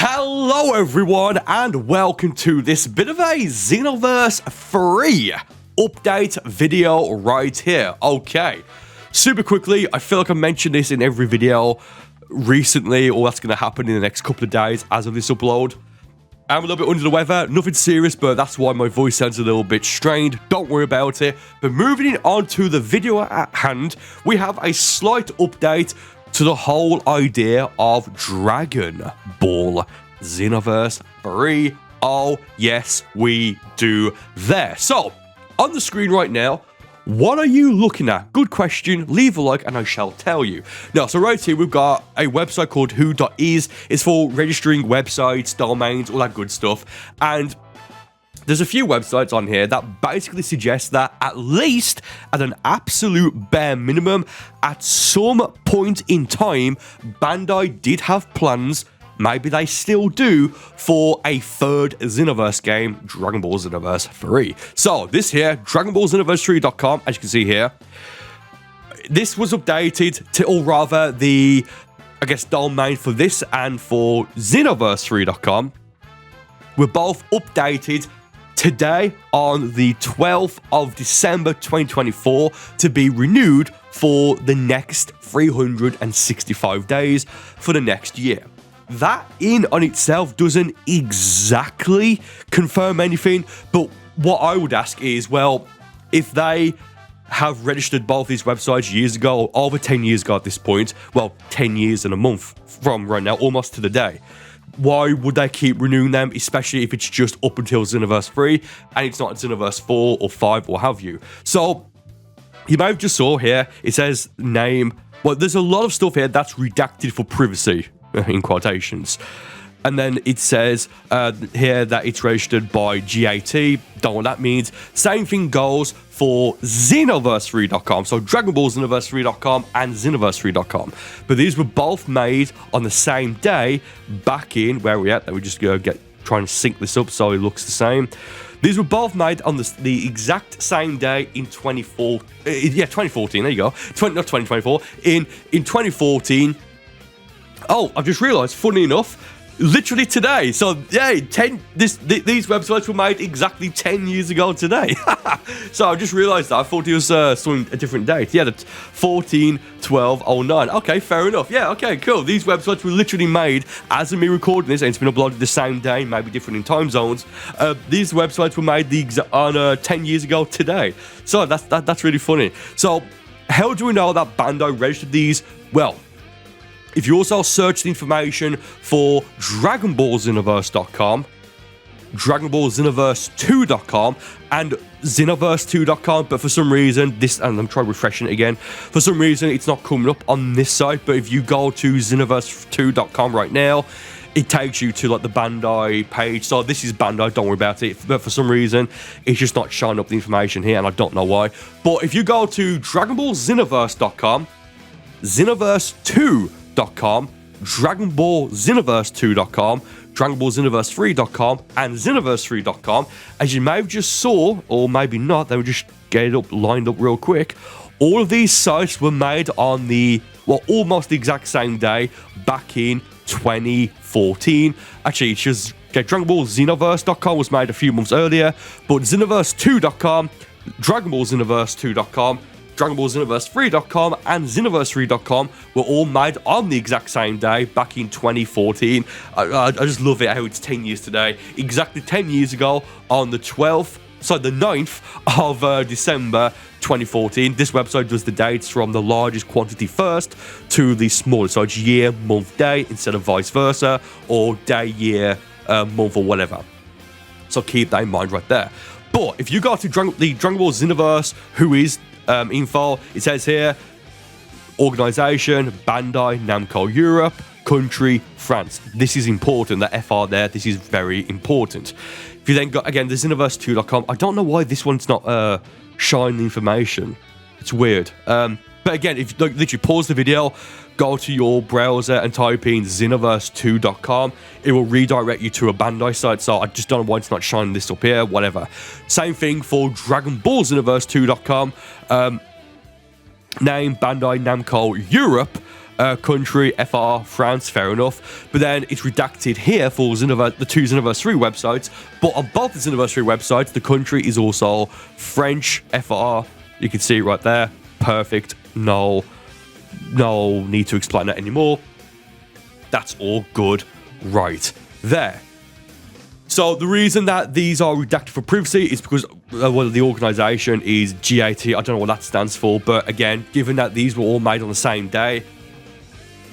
Hello everyone and welcome to this bit of a Xenoverse 3 update video right here. Okay, super quickly, I feel like I mentioned this in every video recently, or that's going to happen in the next couple of days as of this upload. I'm a little bit under the weather, nothing serious, but that's why my voice sounds a little bit strained. Don't worry about it. But moving on to the video at hand, we have a slight update to the whole idea of Dragon Ball Xenoverse 3. Oh, yes, we do there. So, on the screen right now, what are you looking at? Good question. Leave a like and I shall tell you. Now, so right here, we've got a website called who.is. It's for registering websites, domains, all that good stuff. And there's a few websites on here that basically suggest that at least at an absolute bare minimum, at some point in time, Bandai did have plans, maybe they still do, for a third Xenoverse game, Dragon Ball Xenoverse 3. So this here, Dragon Ball Xenoverse3.com, as you can see here, this was updated to, or rather the, I guess, domain for this and for Xenoverse3.com were both updated today on the 12th of December 2024 to be renewed for the next 365 days for the next year. That in on itself doesn't exactly confirm anything, but what I would ask is, well, if they have registered both these websites years ago, or over 10 years ago at this point, well, 10 years and a month from right now, almost to the day, why would they keep renewing them, especially if it's just up until Xenoverse 3 and it's not Xenoverse 4 or 5 or have you? So, you may have just saw here, it says name. Well, there's a lot of stuff here that's redacted for privacy, in quotations. And then it says here that it's registered by GAT. Don't know what that means. Same thing goes for Xenoverse3.com. So Dragon Ball Xenoverse3.com and Xenoverse3.com. But these were both made on the same day back in, where we at? Let me just go trying to sync this up so it looks the same. These were both made on the exact same day in 2014. There you go. Not 2024. In 2014. Oh, I've just realised, funny enough, literally today. So, yeah, these websites were made exactly 10 years ago today. So I just realised that. I thought it was a different date. Yeah, that's 14/12/09. Okay, fair enough. Yeah, okay, cool. These websites were literally made as of me recording this, and it's been uploaded the same day, maybe different in time zones. These websites were made 10 years ago today. So that's really funny. So how do we know that Bandai registered these? Well, if you also search the information for Dragon Ball Xenoverse.com, Dragon Ball Xenoverse2.com, and Xenoverse2.com, but for some reason, and I'm trying refreshing it again, for some reason it's not coming up on this site, but if you go to Xenoverse2.com right now, it takes you to like the Bandai page. So this is Bandai, don't worry about it, but for some reason, it's just not showing up the information here, and I don't know why. But if you go to Dragon Ball Xenoverse.com, Xenoverse2.com, Dragon Ball Xenoverse2.com, Dragon Ball Xenoverse3.com, and Xenoverse3.com, as you may have just saw, or maybe not, they were just get it lined up real quick. All of these sites were made on the, well, almost the exact same day back in 2014. Actually, it's just, Dragon Ball Xenoverse.com was made a few months earlier, but Xenoverse2.com, Dragon Ball Xenoverse2.com, Dragon Ball Xenoverse3.com and Xenoverse3.com were all made on the exact same day back in 2014. I just love it how it's 10 years today. Exactly 10 years ago on the 9th of December 2014. This website does the dates from the largest quantity first to the smallest. So it's year, month, day instead of vice versa, or day, year, month, or whatever. So keep that in mind right there. But if you go to the Dragon Ball Xenoverse, who is info, it says here, organization, Bandai Namco Europe, country, France. This is important, the FR there, this is very important. If you then got, again, the Xenoverse2.com, I don't know why this one's not showing the information. It's weird. But again, if you literally pause the video, go to your browser and type in Xenoverse2.com, it will redirect you to a Bandai site, so I just don't know why it's not showing this up here, whatever. Same thing for Dragon Ball Xenoverse2.com, name Bandai Namco Europe, country, FR, France, fair enough. But then it's redacted here for the two Xenoverse 3 websites. But on both the Xenoverse 3 websites, the country is also French, FR. You can see it right there. Perfect. No need to explain that anymore. That's all good right there. So the reason that these are redacted for privacy is because the organization is GAT. I don't know what that stands for, but again, given that these were all made on the same day,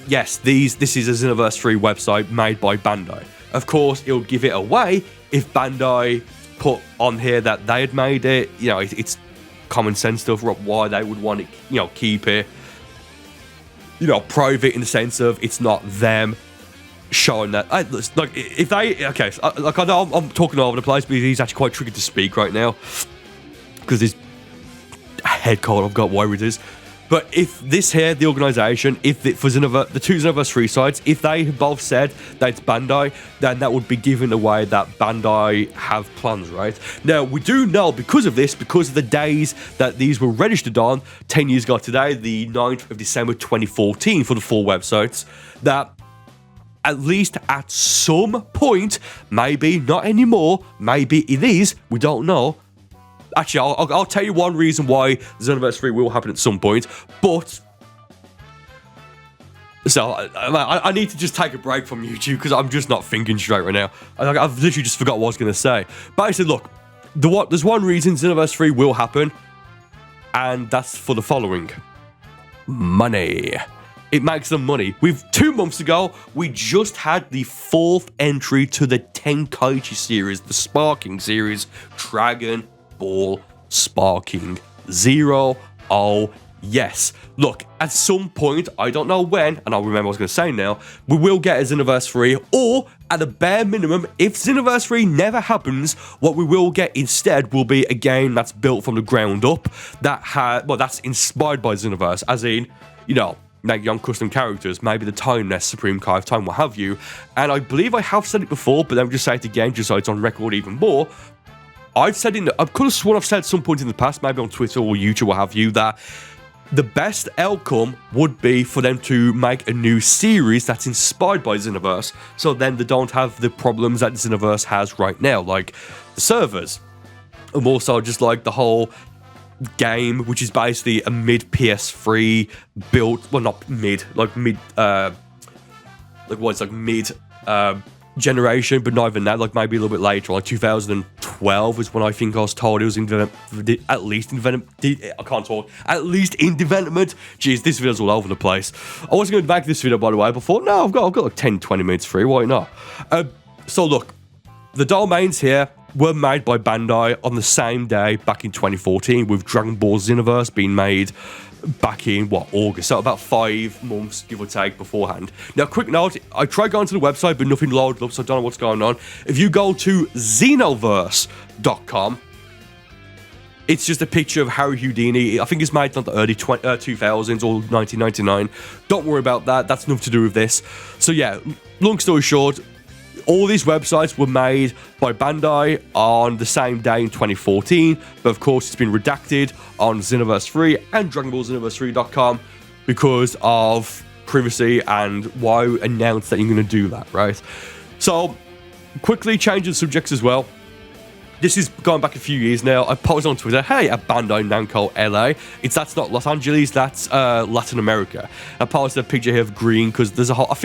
yes, this is a Xenoverse 3 website made by Bandai. Of course, it'll give it away if Bandai put on here that they had made it. You know, it's common sense stuff, why they would want to, keep it, private in the sense of it's not them showing that. Like, if they, okay, like, I know I'm talking all over the place, but he's actually quite tricky to speak right now because his head cold, I've got whatever it is. But if this here, the organization, if it for the two Xenoverse 3 sites, if they have both said that it's Bandai, then that would be giving away that Bandai have plans, right? Now, we do know because of this, because of the days that these were registered on, 10 years ago today, the 9th of December 2014 for the full websites, that at least at some point, maybe not anymore, maybe it is, we don't know. Actually, I'll tell you one reason why Xenoverse 3 will happen at some point, but... So, I need to just take a break from YouTube because I'm just not thinking straight right now. I've literally just forgot what I was going to say. But I said, look, there's one reason Xenoverse 3 will happen, and that's for the following. Money. It makes them money. 2 months ago, we just had the 4th entry to the Tenkaichi series, the Sparking series, Dragon Ball Sparking 0. Oh, yes. Look, at some point, I don't know when, and I'll remember what I was going to say now, we will get a Xenoverse 3, or at a bare minimum, if Xenoverse 3 never happens, what we will get instead will be a game that's built from the ground up, that's inspired by Xenoverse, as in, make young custom characters, maybe the Timeless, Supreme Kai of Time, what have you. And I believe I have said it before, but let me just say it again, just so it's on record even more. I could have sworn I've said at some point in the past, maybe on Twitter or YouTube, what have you, that the best outcome would be for them to make a new series that's inspired by Xenoverse, so then they don't have the problems that Xenoverse has right now, like the servers, and also just like the whole game, which is basically a mid PS3 build, well, not mid, like mid generation, but not even that, like maybe a little bit later, like 2012 is when I think I was told it was at least in development. Jeez, this video's all over the place. I wasn't going to make this video, by the way, before. No, I've got like 10-20 minutes free, why not? So look, the domains here were made by Bandai on the same day back in 2014, with Dragon Ball Xenoverse being made back in, August, so about 5 months, give or take, beforehand. Now, quick note, I tried going to the website, but nothing loaded up, so I don't know what's going on. If you go to Xenoverse.com, it's just a picture of Harry Houdini. I think it's made in the early 2000s or 1999. Don't worry about that, that's nothing to do with this. So yeah, long story short, all these websites were made by Bandai on the same day in 2014, but of course it's been redacted on Xenoverse 3 and Dragon Ball Xenoverse3.com because of privacy and why announce that you're going to do that, right? So, quickly changing subjects as well. This is going back a few years now. I posted on Twitter, hey, at Bandai Namco LA. That's not Los Angeles, that's Latin America. I posted a picture here of green because there's a whole, I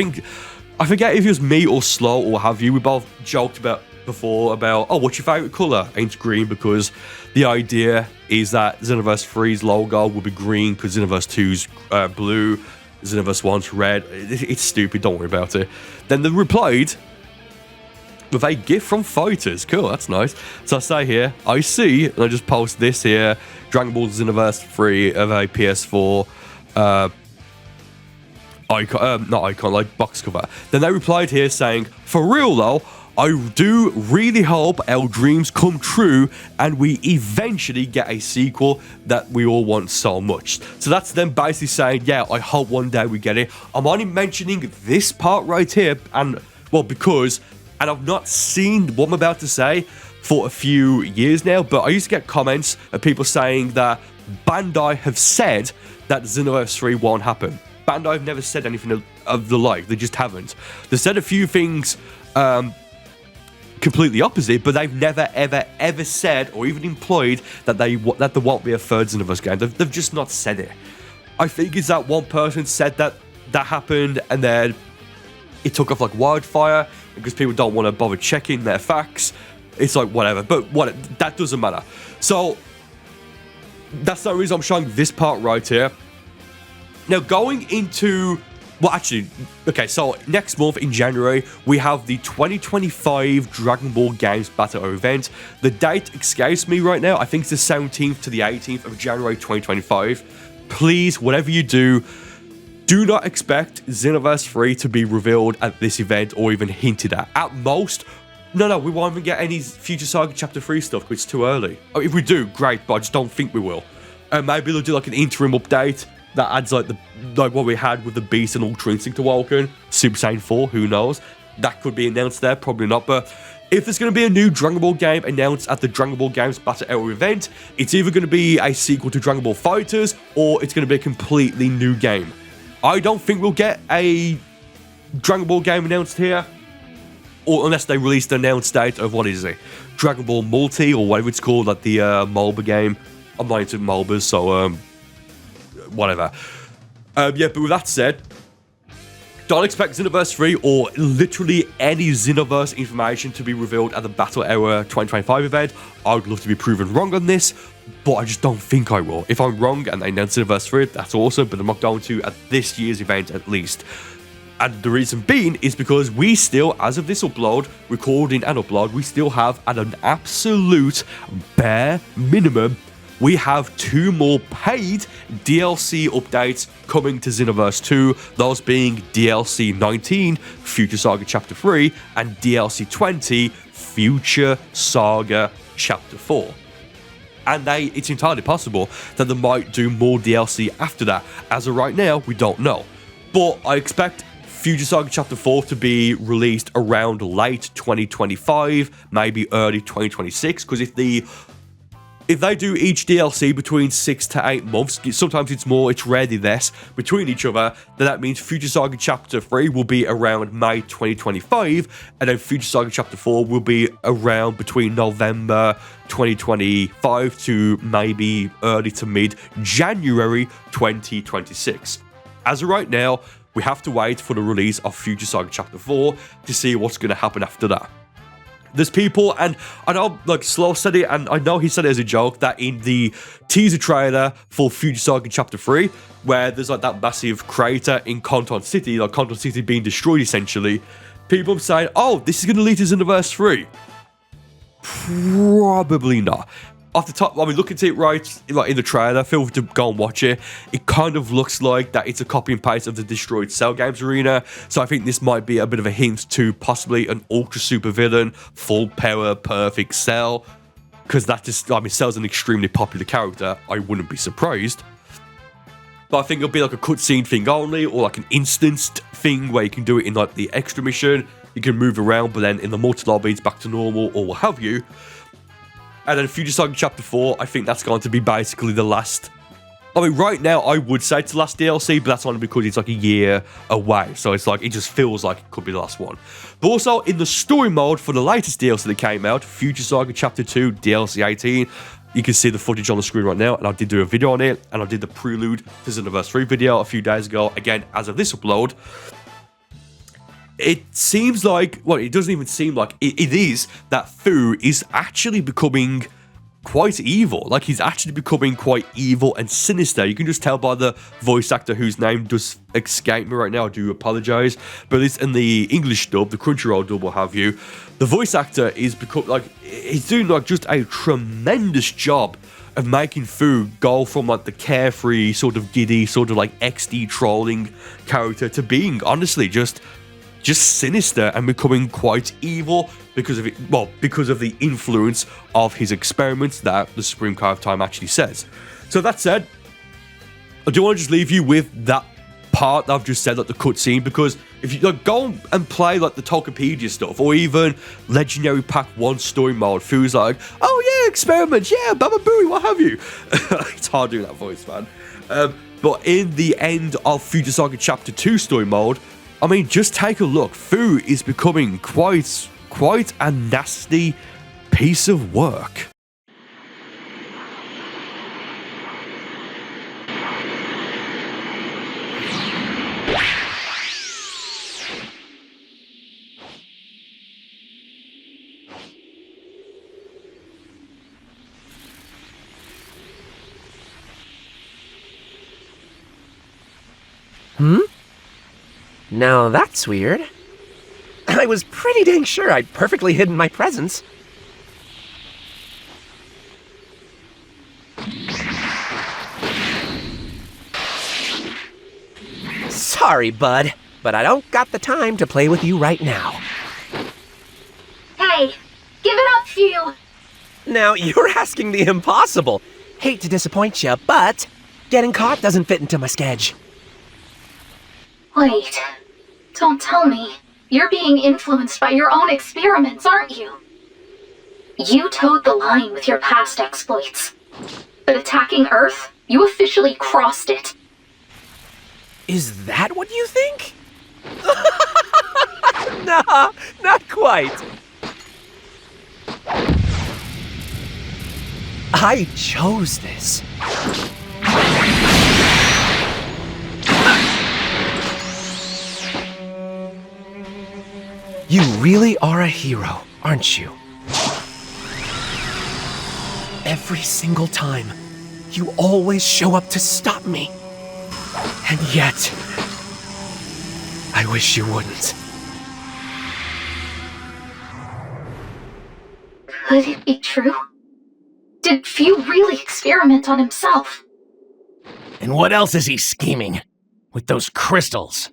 forget if it was me or Slow or have you, we both joked about before about, oh, what's your favourite colour? Ain't green, because the idea is that Xenoverse 3's logo will be green because Xenoverse 2's blue, Xenoverse 1's red. It's stupid, don't worry about it. Then they replied with a gift from Fighters. Cool, that's nice. So I say here, I see, and I just post this here, Dragon Ball Xenoverse 3 of a PS4 like box cover. Then they replied here saying, for real though, I do really hope our dreams come true and we eventually get a sequel that we all want so much. So that's them basically saying, yeah, I hope one day we get it. I'm only mentioning this part right here, and well, because, and I've not seen what I'm about to say for a few years now, but I used to get comments of people saying that Bandai have said that Xenoverse 3 won't happen. Bandai have never said anything of the like. They just haven't. They said a few things completely opposite, but they've never, ever said or even employed that there won't be a third Xenoverse game. They've just not said it. I think it's that one person said that happened, and then it took off like wildfire because people don't want to bother checking their facts. It's like, whatever, but that doesn't matter. So that's the reason I'm showing this part right here. Now, going into... Well, actually, okay, so next month in January, we have the 2025 Dragon Ball Games Battle event. The date escapes me right now. I think it's the 17th to the 18th of January 2025. Please, whatever you do not expect Xenoverse 3 to be revealed at this event or even hinted at. At most, no, we won't even get any Future Saga Chapter 3 stuff because it's too early. Oh, if we do, great, but I just don't think we will. Maybe they'll do like an interim update that adds like what we had with the Beast and Ultra Instinct Awoken, Super Saiyan 4, who knows? That could be announced there, probably not, but if there's going to be a new Dragon Ball game announced at the Dragon Ball Games Battle Era event, it's either going to be a sequel to Dragon Ball FighterZ, or it's going to be a completely new game. I don't think we'll get a Dragon Ball game announced here, or unless they release the announced date of, what is it, Dragon Ball Multi, or whatever it's called, like the MOBA game. I'm not into MOBAs, so whatever. Yeah, but with that said, don't expect Xenoverse 3 or literally any Xenoverse information to be revealed at the Battle Era 2025 event. I would love to be proven wrong on this, but I just don't think I will. If I'm wrong and they announce Xenoverse 3, that's awesome, but I'm not going to at this year's event at least. And the reason being is because we still, as of this upload, recording and upload, we still have at an absolute bare minimum, we have 2 more paid DLC updates coming to Xenoverse 2, those being DLC 19, Future Saga Chapter 3, and DLC 20, Future Saga Chapter 4. And it's entirely possible that they might do more DLC after that. As of right now, we don't know. But I expect Future Saga Chapter 4 to be released around late 2025, maybe early 2026, because if they do each DLC between 6 to 8 months, sometimes it's more, it's rarely less, between each other, then that means Future Saga Chapter 3 will be around May 2025, and then Future Saga Chapter 4 will be around between November 2025 to maybe early to mid-January 2026. As of right now, we have to wait for the release of Future Saga Chapter 4 to see what's going to happen after that. There's people, and I know, like, Slow said it, and I know he said it as a joke, that in the teaser trailer for Future Saga Chapter 3, where there's, like, that massive crater in Conton City, like, Conton City being destroyed, essentially, people are saying, oh, this is going to lead to Xenoverse 3. Probably not. Off the top, I mean, look at it right, like, in the trailer, feel free to go and watch it. It kind of looks like that it's a copy and paste of the destroyed Cell Games arena, so I think this might be a bit of a hint to possibly an ultra super villain, full power, perfect Cell, because that just, I mean, Cell's an extremely popular character, I wouldn't be surprised. But I think it'll be like a cutscene thing only, or like an instanced thing where you can do it in like the extra mission, you can move around, but then in the multi-lobby it's back to normal, or what have you. And then Future Saga Chapter 4, I think that's going to be basically the last... I mean, right now, I would say it's the last DLC, but that's only because it's like a year away. So it's like, it just feels like it could be the last one. But also, in the story mode for the latest DLC that came out, Future Saga Chapter 2, DLC 18, you can see the footage on the screen right now, and I did do a video on it, and I did the prelude to Xenoverse 3 video a few days ago, again, as of this upload. It seems like, well, it doesn't even seem like, it is, that Fu is actually becoming quite evil. Like, he's actually becoming quite evil and sinister. You can just tell by the voice actor whose name does escape me right now. I do apologize. But it's in the English dub, the Crunchyroll dub, what have you. The voice actor is he's doing like just a tremendous job of making Fu go from like the carefree, sort of giddy, sort of like XD trolling character to being honestly just sinister and becoming quite evil because of it. Well, because of the influence of his experiments that the Supreme Kai of Time actually says. So that said, I do want to just leave you with that part that I've just said, like the cutscene, because if you like, go and play like the Tokopedia stuff or even Legendary Pack 1 story mode, Fu's like, oh yeah, experiments, yeah, Baba Booey, what have you. It's hard doing that voice, man. But in the end of Future Saga Chapter 2 story mode, I mean, just take a look. Fu is becoming quite a nasty piece of work. Now that's weird. I was pretty dang sure I'd perfectly hidden my presence. Sorry, bud, but I don't got the time to play with you right now. Hey, give it up, Phew! Now, you're asking the impossible. Hate to disappoint you, but getting caught doesn't fit into my schedule. Wait, don't tell me. You're being influenced by your own experiments, aren't you? You towed the line with your past exploits. But attacking Earth, you officially crossed it. Is that what you think? Nah, not quite. I chose this. You really are a hero, aren't you? Every single time, you always show up to stop me. And yet, I wish you wouldn't. Could it be true? Did Phew really experiment on himself? And what else is he scheming? With those crystals?